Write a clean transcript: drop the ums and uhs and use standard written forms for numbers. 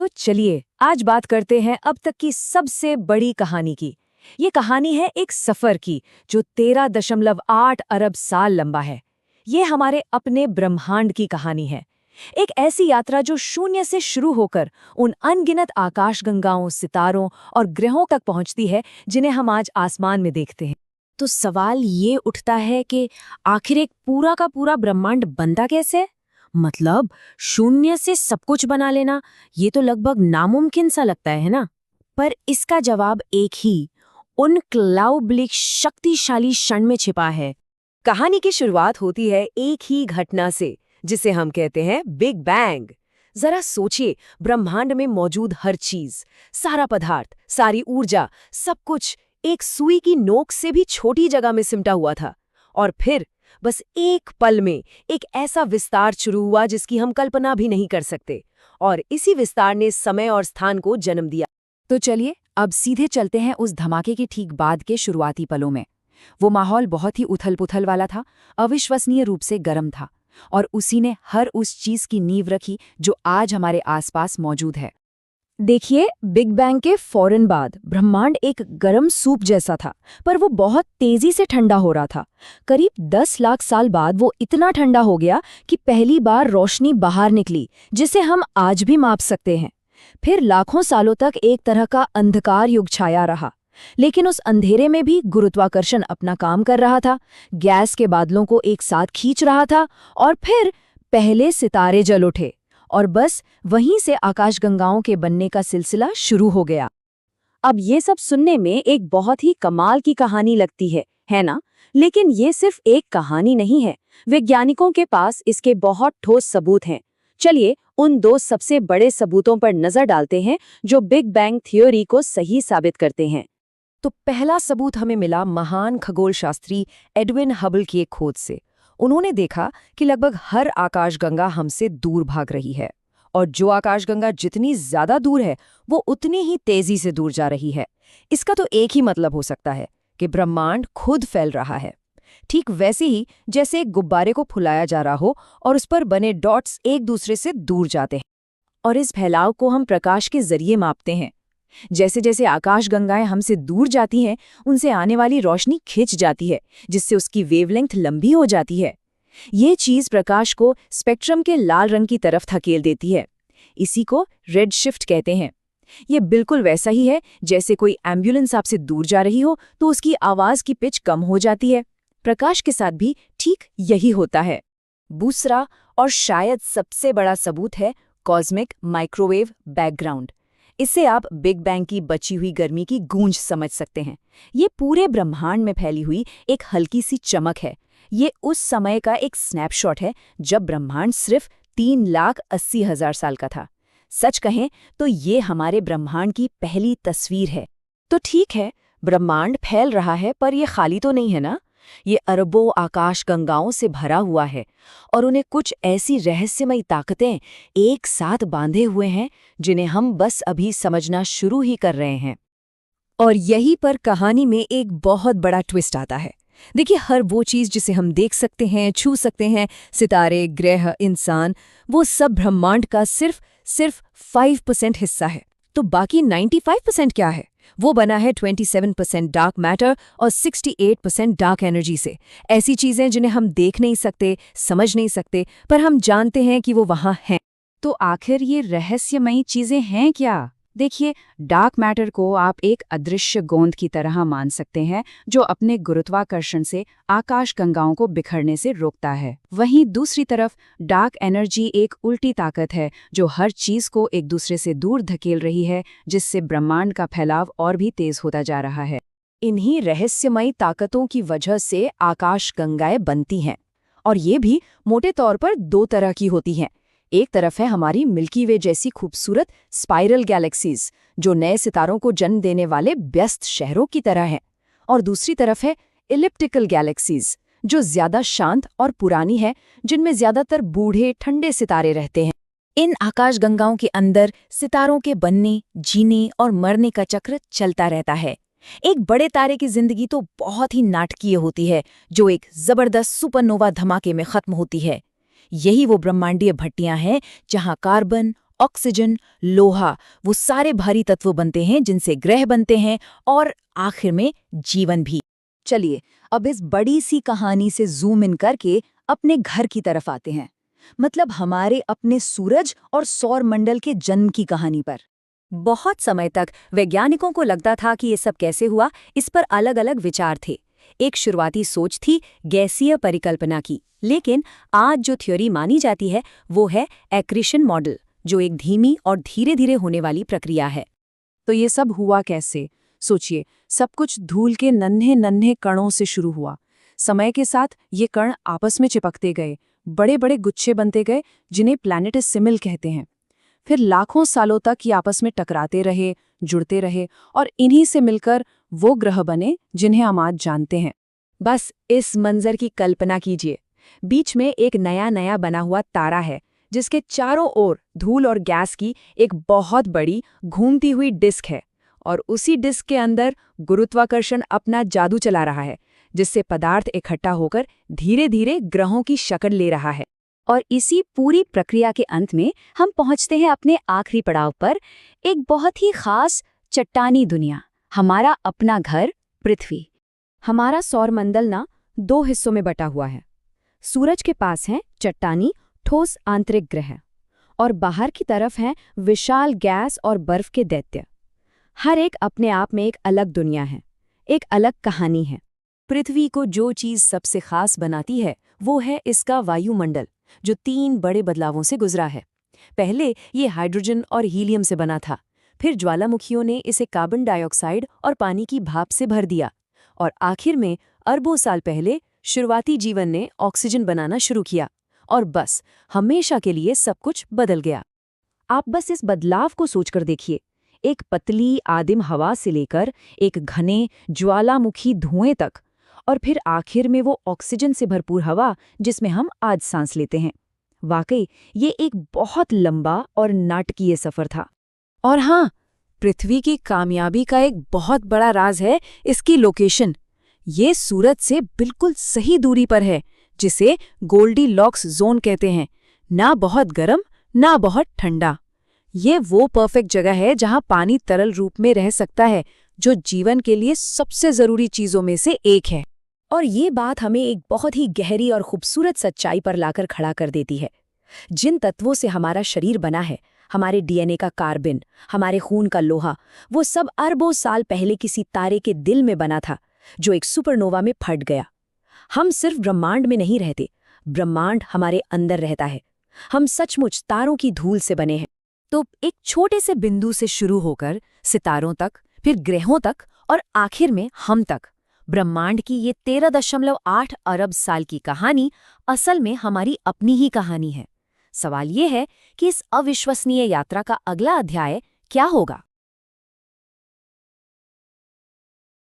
तो चलिए आज बात करते हैं अब तक की सबसे बड़ी कहानी की। ये कहानी है एक सफर की जो 13.8 अरब साल लंबा है। ये हमारे अपने ब्रह्मांड की कहानी है। एक ऐसी यात्रा जो शून्य से शुरू होकर उन अनगिनत आकाशगंगाओं, सितारों और ग्रहों तक पहुंचती है जिन्हें हम आज आसमान में देखते हैं। तो सवाल ये उठता है कि आखिर एक पूरा का पूरा ब्रह्मांड बनता कैसे? मतलब शून्य से सब कुछ बना लेना, ये तो लगभग नामुमकिन सा लगता है ना? पर इसका जवाब एक ही, उन क्लाउब्लिक शक्तिशाली क्षण में छिपा है। कहानी की शुरुआत होती है एक ही घटना से, जिसे हम कहते हैं बिग बैंग। जरा सोचिए, ब्रह्मांड में मौजूद हर चीज, सारा पदार्थ, सारी ऊर्जा, सब कुछ एक सुई की नोक से भी छोटी जगह में सिमटा हुआ था। और फिर बस एक पल में एक ऐसा विस्तार शुरू हुआ जिसकी हम कल्पना भी नहीं कर सकते। और इसी विस्तार ने समय और स्थान को जन्म दिया। तो चलिए अब सीधे चलते हैं उस धमाके के ठीक बाद के शुरुआती पलों में। वो माहौल बहुत ही उथल-पुथल वाला था, अविश्वसनीय रूप से गर्म था, और उसी ने हर उस चीज की नींव रखी जो आज हमारे आसपास मौजूद है। देखिए, बिग बैंग के फौरन बाद ब्रह्मांड एक गर्म सूप जैसा था, पर वो बहुत तेजी से ठंडा हो रहा था। करीब 10 लाख साल बाद वो इतना ठंडा हो गया कि पहली बार रोशनी बाहर निकली, जिसे हम आज भी माप सकते हैं। फिर लाखों सालों तक एक तरह का अंधकार युग छाया रहा, लेकिन उस अंधेरे में भी गुरुत्वाकर्षण अपना काम कर रहा था, गैस के बादलों को एक साथ खींच रहा था, और फिर पहले सितारे जल उठे, और बस वहीं से आकाशगंगाओं के बनने का सिलसिला शुरू हो गया। अब ये सब सुनने में एक बहुत ही कमाल की कहानी लगती है ना? लेकिन ये सिर्फ एक कहानी नहीं है। वैज्ञानिकों के पास इसके बहुत ठोस सबूत हैं। चलिए उन 2 सबसे बड़े सबूतों पर नजर डालते हैं जो बिग बैंग थ्योरी को सही साबित करते हैं। तो पहला सबूत हमें मिला महान खगोलशास्त्री एडविन हबल की एक खोज से। उन्होंने देखा कि लगभग हर आकाशगंगा हमसे दूर भाग रही है, और जो आकाशगंगा जितनी ज्यादा दूर है वो उतनी ही तेजी से दूर जा रही है। इसका तो एक ही मतलब हो सकता है कि ब्रह्मांड खुद फैल रहा है, ठीक वैसे ही जैसे एक गुब्बारे को फुलाया जा रहा हो और उस पर बने डॉट्स एक दूसरे से दूर जाते हैं। और इस फैलाव को हम प्रकाश के जरिए मापते हैं। जैसे जैसे आकाशगंगाएं हमसे दूर जाती हैं, उनसे आने वाली रोशनी खिंच जाती है, जिससे उसकी वेवलेंथ लंबी हो जाती है। ये चीज प्रकाश को स्पेक्ट्रम के लाल रंग की तरफ धकेल देती है। इसी को रेड शिफ्ट कहते हैं। ये बिल्कुल वैसा ही है जैसे कोई एम्बुलेंस आपसे दूर जा रही हो तो उसकी आवाज की पिच कम हो जाती है। प्रकाश के साथ भी ठीक यही होता है। दूसरा और शायद सबसे बड़ा सबूत है कॉस्मिक माइक्रोवेव बैकग्राउंड। इससे आप बिग बैंग की बची हुई गर्मी की गूंज समझ सकते हैं। ये पूरे ब्रह्मांड में फैली हुई एक हल्की सी चमक है। ये उस समय का एक स्नैपशॉट है जब ब्रह्मांड सिर्फ 3,80,000 साल का था। सच कहें तो ये हमारे ब्रह्मांड की पहली तस्वीर है। तो ठीक है, ब्रह्मांड फैल रहा है, पर ये खाली तो नहीं है ना। ये अरबों आकाशगंगाओं से भरा हुआ है, और उन्हें कुछ ऐसी रहस्यमयी ताकतें एक साथ बांधे हुए हैं जिन्हें हम बस अभी समझना शुरू ही कर रहे हैं। और यहीं पर कहानी में एक बहुत बड़ा ट्विस्ट आता है। देखिए, हर वो चीज़ जिसे हम देख सकते हैं, छू सकते हैं, सितारे, ग्रह, इंसान, वो सब ब्रह्मांड का सिर्फ 5% हिस्सा है। तो बाकी 95% क्या है? वो बना है 27% डार्क मैटर और 68% डार्क एनर्जी से। ऐसी चीज़ें जिन्हें हम देख नहीं सकते, समझ नहीं सकते, पर हम जानते हैं कि वो वहाँ हैं। तो आखिर ये रहस्यमयी चीज़ें हैं क्या? देखिए, डार्क मैटर को आप एक अदृश्य गोंद की तरह मान सकते हैं जो अपने गुरुत्वाकर्षण से आकाशगंगाओं को बिखरने से रोकता है। वहीं दूसरी तरफ डार्क एनर्जी एक उल्टी ताकत है जो हर चीज को एक दूसरे से दूर धकेल रही है, जिससे ब्रह्मांड का फैलाव और भी तेज होता जा रहा है। इन्हीं रहस्यमयी ताकतों की वजह से आकाशगंगाएं बनती हैं, और ये भी मोटे तौर पर 2 तरह की होती हैं। एक तरफ है हमारी मिल्की वे जैसी खूबसूरत स्पाइरल गैलेक्सीज जो नए सितारों को जन्म देने वाले व्यस्त शहरों की तरह हैं, और दूसरी तरफ है इलिप्टिकल गैलेक्सीज जो ज्यादा शांत और पुरानी है, जिनमें ज्यादातर बूढ़े ठंडे सितारे रहते हैं। इन आकाशगंगाओं के अंदर सितारों के बनने, जीने और मरने का चक्र चलता रहता है। एक बड़े तारे की जिंदगी तो बहुत ही नाटकीय होती है, जो एक जबरदस्त सुपरनोवा धमाके में खत्म होती है। यही वो ब्रह्मांडीय भट्टियां हैं जहां कार्बन, ऑक्सीजन, लोहा, वो सारे भारी तत्व बनते हैं जिनसे ग्रह बनते हैं और आखिर में जीवन भी। चलिए अब इस बड़ी सी कहानी से जूम इन करके अपने घर की तरफ आते हैं, मतलब हमारे अपने सूरज और सौर मंडल के जन्म की कहानी पर। बहुत समय तक वैज्ञानिकों को लगता था कि ये सब कैसे हुआ, इस पर अलग अलग विचार थे। एक शुरुआती सोच थी गैसीय परिकल्पना की, लेकिन आज जो थ्योरी मानी जाती है वो है एक्रीशन मॉडल, जो एक धीमी और धीरे धीरे होने वाली प्रक्रिया है। तो ये सब हुआ कैसे? सोचिए, सब कुछ धूल के नन्हे नन्हे कणों से शुरू हुआ। समय के साथ ये कण आपस में चिपकते गए, बड़े बड़े गुच्छे बनते गए जिन्हें प्लैनेटेसिमल कहते हैं। फिर लाखों सालों तक ये आपस में टकराते रहे, जुड़ते रहे और इन्हीं से मिलकर वो ग्रह बने जिन्हें हम आज जानते हैं। बस इस मंजर की कल्पना कीजिए। बीच में एक नया नया बना हुआ तारा है जिसके चारों ओर धूल और गैस की एक बहुत बड़ी घूमती हुई डिस्क है, और उसी डिस्क के अंदर गुरुत्वाकर्षण अपना जादू चला रहा है, जिससे पदार्थ इकट्ठा होकर धीरे धीरे ग्रहों की शक्ल ले रहा है। और इसी पूरी प्रक्रिया के अंत में हम पहुंचते हैं अपने आखिरी पड़ाव पर, एक बहुत ही खास चट्टानी दुनिया, हमारा अपना घर पृथ्वी। हमारा सौरमंडल ना 2 हिस्सों में बटा हुआ है। सूरज के पास हैं चट्टानी ठोस आंतरिक ग्रह, और बाहर की तरफ हैं विशाल गैस और बर्फ के दैत्य। हर एक अपने आप में एक अलग दुनिया है, एक अलग कहानी है। पृथ्वी को जो चीज़ सबसे खास बनाती है वो है इसका वायुमंडल, जो 3 बड़े बदलावों से गुजरा है। पहले ये हाइड्रोजन और हीलियम से बना था, फिर ज्वालामुखियों ने इसे कार्बन डाइऑक्साइड और पानी की भाप से भर दिया, और आखिर में अरबों साल पहले शुरुआती जीवन ने ऑक्सीजन बनाना शुरू किया, और बस हमेशा के लिए सब कुछ बदल गया। आप बस इस बदलाव को सोचकर देखिए, एक पतली आदिम हवा से लेकर एक घने ज्वालामुखी धुएं तक, और फिर आखिर में वो ऑक्सीजन से भरपूर हवा जिसमें हम आज सांस लेते हैं। वाकई ये एक बहुत लंबा और नाटकीय सफर था। और हाँ, पृथ्वी की कामयाबी का एक बहुत बड़ा राज है इसकी लोकेशन। ये सूरज से बिल्कुल सही दूरी पर है, जिसे गोल्डीलॉक्स जोन कहते हैं, ना बहुत गर्म ना बहुत ठंडा। ये वो परफेक्ट जगह है जहां पानी तरल रूप में रह सकता है, जो जीवन के लिए सबसे जरूरी चीजों में से एक है। और ये बात हमें एक बहुत ही गहरी और खूबसूरत सच्चाई पर लाकर खड़ा कर देती है। जिन तत्वों से हमारा शरीर बना है, हमारे डीएनए का कार्बन, हमारे खून का लोहा, वो सब अरबों साल पहले किसी तारे के दिल में बना था, जो एक सुपरनोवा में फट गया। हम सिर्फ ब्रह्मांड में नहीं रहते, ब्रह्मांड हमारे अंदर रहता है। हम सचमुच तारों की धूल से बने हैं। तो एक छोटे से बिंदु से शुरू होकर सितारों तक, फिर ग्रहों तक और आखिर में हम तक, ब्रह्मांड की ये 13.8 अरब साल की कहानी असल में हमारी अपनी ही कहानी है। सवाल ये है कि इस अविश्वसनीय यात्रा का अगला अध्याय क्या होगा।